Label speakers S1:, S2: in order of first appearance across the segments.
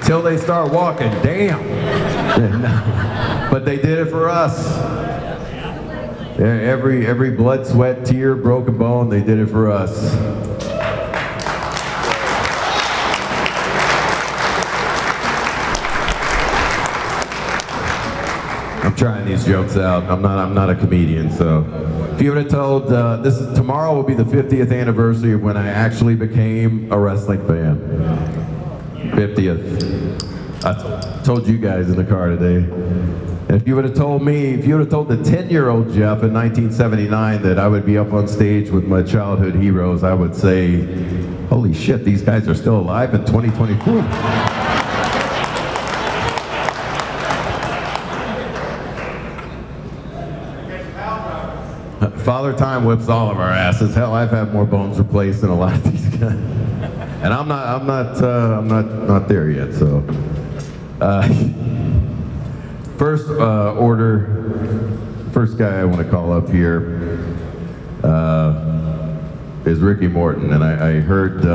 S1: Till they start walking, damn. But they did it for us. Every blood, sweat, tear, broken bone, they did it for us. I'm trying these jokes out. I'm not a comedian, so. If you would have told, tomorrow will be the 50th anniversary of when I actually became a wrestling fan. 50th. I told you guys in the car today. And if you would have told me, if you would have told the 10-year-old Jeff in 1979 that I would be up on stage with my childhood heroes, I would say, holy shit, these guys are still alive in 2024. Father Time whips all of our asses. Hell, I've had more bones replaced than a lot of these guys. And I'm not there yet, so. First guy I want to call up here is Ricky Morton, and I heard,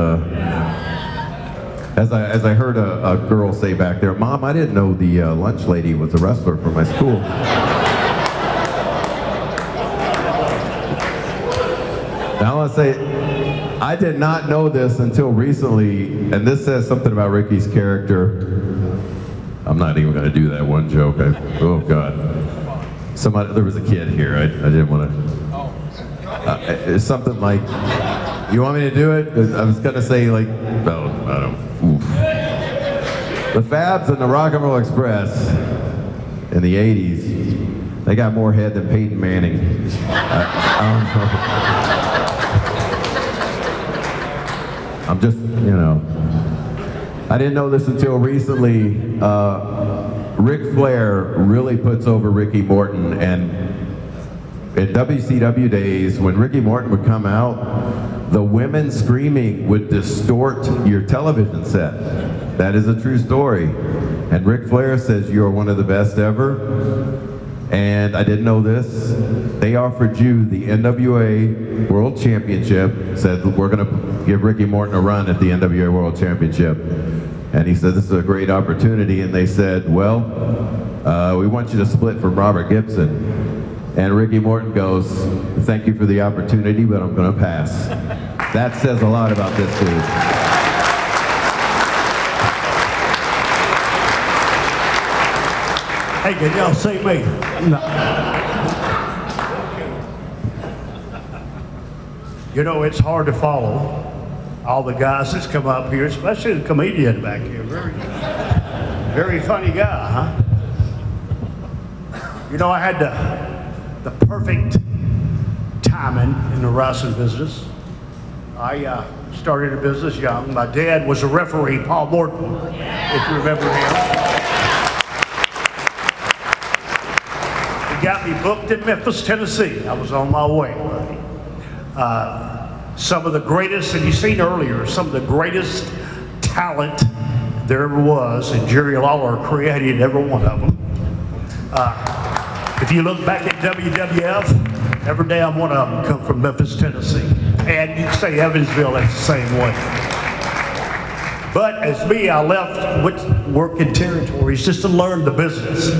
S1: as I heard a girl say back there, Mom, I didn't know the lunch lady was a wrestler from my school. Now I want to say, I did not know this until recently, and this says something about Ricky's character. I'm not even going to do that one joke. Oh God. There was a kid here. I didn't want to. It's something like, you want me to do it? I was going to say like, no, I don't. Oof. The Fabs and the Rock and Roll Express in the 80s, they got more head than Peyton Manning. I don't know. I'm just, I didn't know this until recently. Ric Flair really puts over Ricky Morton, and in WCW days, when Ricky Morton would come out, the women screaming would distort your television set. That is a true story. And Ric Flair says, "You're one of the best ever." And I didn't know this. They offered you the NWA World Championship, said, we're going to give Ricky Morton a run at the NWA World Championship. And he said, this is a great opportunity. And they said, well, we want you to split from Robert Gibson. And Ricky Morton goes, thank you for the opportunity, but I'm going to pass. That says a lot about this dude.
S2: Hey, can y'all see me? No. You know, it's hard to follow all the guys that's come up here, especially the comedian back here. Very funny guy, huh? You know, I had the perfect timing in the wrestling business. I started a business young. My dad was a referee, Paul Morton, if you remember him. Got me booked in Memphis, Tennessee. I was on my way. Some of the greatest, and you've seen earlier, some of the greatest talent there ever was, and Jerry Lawler created every one of them. If you look back at WWF, every damn one of them come from Memphis, Tennessee. And you can say Evansville, that's the same way. But as me, I left with working territories just to learn the business.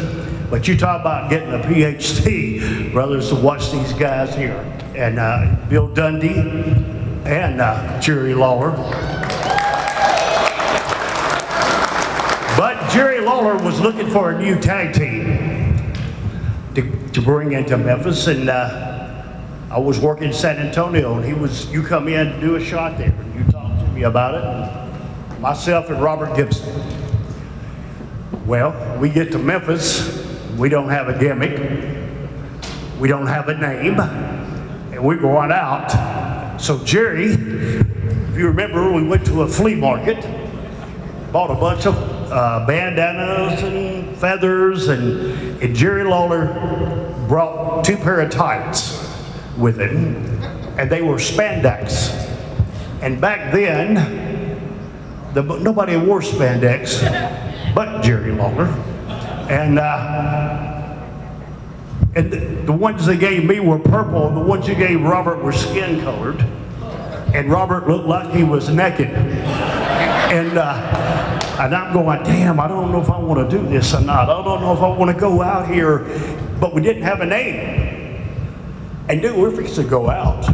S2: But you talk about getting a PhD, brothers, to watch these guys here. And Bill Dundee and Jerry Lawler. But Jerry Lawler was looking for a new tag team to bring into Memphis. And I was working in San Antonio, and you come in to do a shot there. And you talked to me about it. And myself and Robert Gibson. Well, we get to Memphis. We don't have a gimmick, we don't have a name, and we're going out. So Jerry, if you remember, we went to a flea market, bought a bunch of bandanas and feathers, and Jerry Lawler brought 2 pair of tights with him, and they were spandex. And back then, nobody wore spandex but Jerry Lawler. And the ones they gave me were purple, and the ones you gave Robert were skin colored. And Robert looked like he was naked. And And I'm going, damn, I don't know if I want to do this or not. I don't know if I want to go out here. But we didn't have a name. And dude, we're fixing to go out.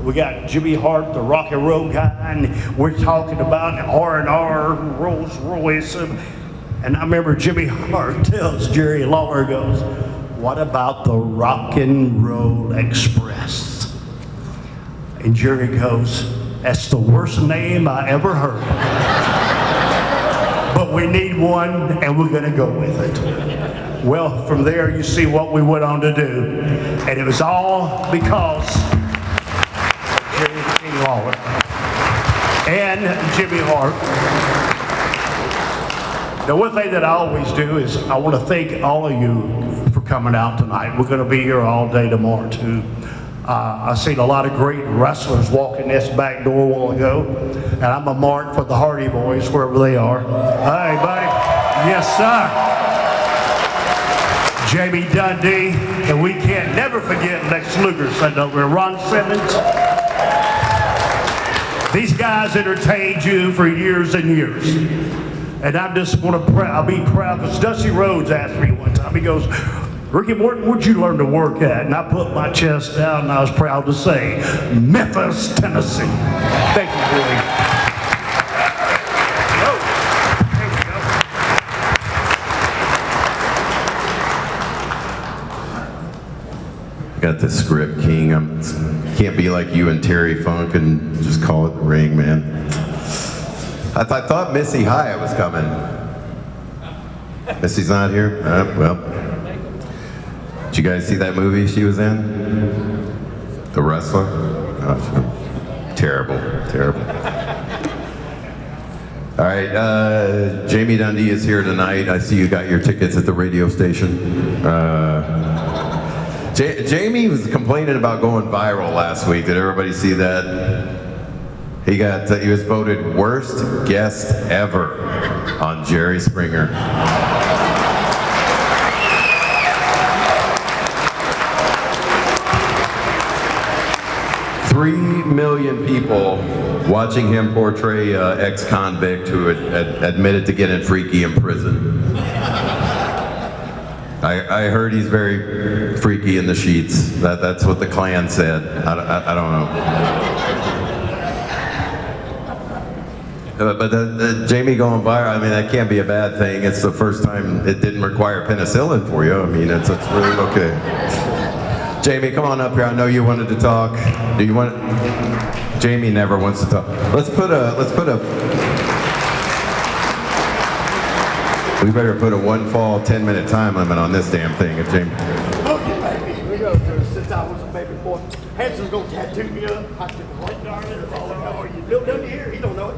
S2: We got Jimmy Hart, the rock and roll guy, and we're talking about R&R, Rolls Royce. And I remember Jimmy Hart tells Jerry Lawler, goes, what about the Rock and Roll Express? And Jerry goes, that's the worst name I ever heard. But we need one, and we're going to go with it. Well, from there, you see what we went on to do. And it was all because of Jerry Lawler and Jimmy Hart. The one thing that I always do is I want to thank all of you for coming out tonight. We're going to be here all day tomorrow, too. I've seen a lot of great wrestlers walk in this back door a while ago, and I'm a mark for the Hardy Boys, wherever they are. Hey, buddy. Yes, sir. Jamie Dundee, and we can't never forget Lex Luger sitting over here. Ron Simmons. These guys entertained you for years and years. And I just want to, I'll be proud, because Dusty Rhodes asked me one time, he goes, Ricky Morton, where'd you learn to work at? And I put my chest down and I was proud to say, Memphis, Tennessee. Thank you, Billy. Oh, there we go.
S1: Got the script, King. Can't be like you and Terry Funk and just call it the ring, man. I thought Missy Hyatt was coming. Missy's not here? Well. Did you guys see that movie she was in? The Wrestler? Oh, terrible, terrible. All right, Jamie Dundee is here tonight. I see you got your tickets at the radio station. Jamie was complaining about going viral last week. Did everybody see that? He was voted worst guest ever on Jerry Springer. 3 million people watching him portray an ex-convict who had admitted to getting freaky in prison. I heard he's very freaky in the sheets. That's what the Klan said. I don't know. But Jamie going viral, I mean, that can't be a bad thing. It's the first time it didn't require penicillin for you. I mean, it's really okay. Jamie, come on up here. I know you wanted to talk. Do you want? Jamie never wants to talk. Let's put a. We better put a 1 fall 10-minute time limit on this damn thing, if Jamie.
S3: Okay, baby. Here we go. Since I was a baby boy, Hanson's gonna tattoo me up. I said, what darn it? Are you Bill Dundee here? He don't know it.